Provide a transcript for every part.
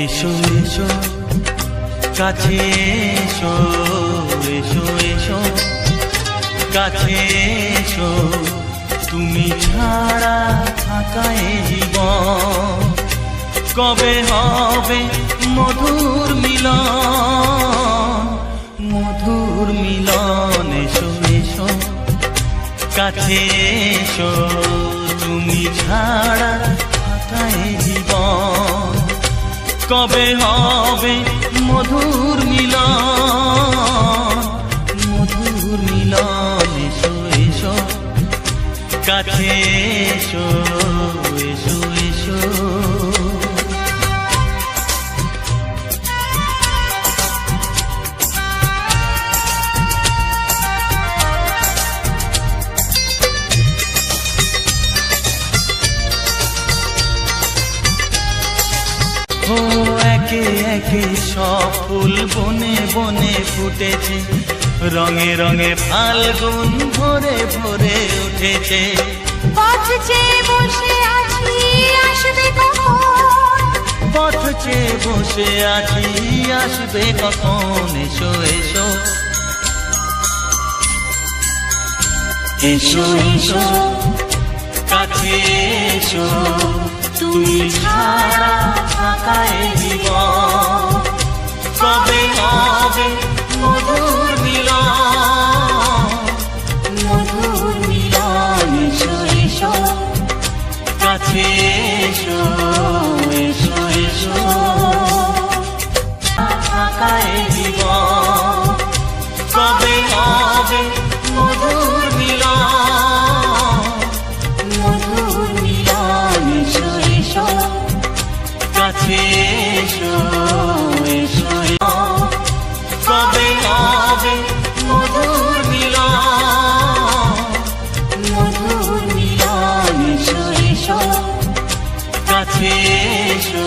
এসো এসো কাছে এসো, এসো এসো কাছে এসো, তুমি ছাড়া থাকা এ জীবন কবে হবে মধুর মিলন, মধুর মিলন। এসো এসো কাছে এসো, তুমি ছাড়া থাকা এ জীবন কবে হবে মধুর মিলন, মধুর মিলন। এসো এসো কাছে এসো, এসো এসো। ও একে একে সব ফুল বনে বনে ফুটেছে, রঙে রঙে ফাল্গুন ভরে ভরে উঠেছে। পথ চেয়ে বসে আছি আসবে কখন, পথ চেয়ে বসে আছি আসবে কখন। এসো এসো এসো এসো কাছে এসো, তুমি ছাড়া থাকা এ জীবন কবে হবে মধুর মিলন, মধুর মিলন। এসো এসো কাছে এসো, এসো এসো থাকা এ জীবন কবে হবে মধুর মিলন, মধুর মিলন। এসো এসো কাছে এসো, এসো কবে হবে মধুর মিলন, মধুর মিলন। এসো এসো কাছে এসো,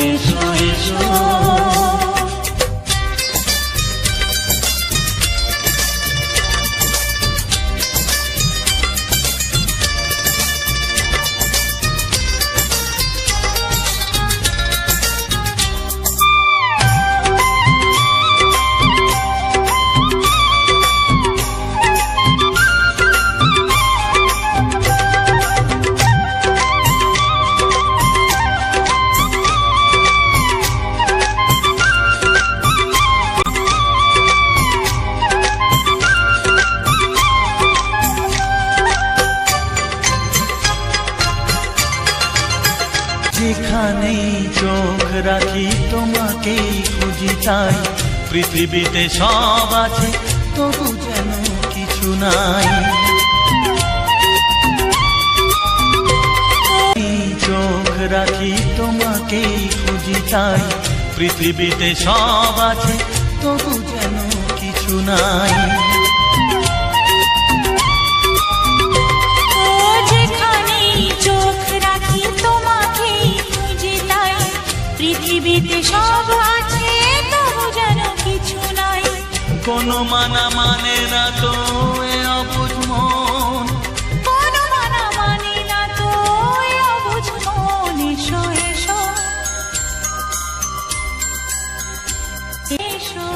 এসো এসো। যেখানেই চোখ রাখি তোমাকেই খুঁজি, তাই পৃথিবীতে সব আছে তবু যেন কিছু নাই। চোখ রাখি তোমাকেই খুঁজি, তাই পৃথিবীতে সব আছে তবু যেন কিছু নাই। পৃথিবীতে সব আছে তবু যেন কিছু নাই। কোনো মানা মানে না তো এ অবুঝ মন, কোনো মানা মানে না তো এ অবুঝ মন। এসো এসো এসো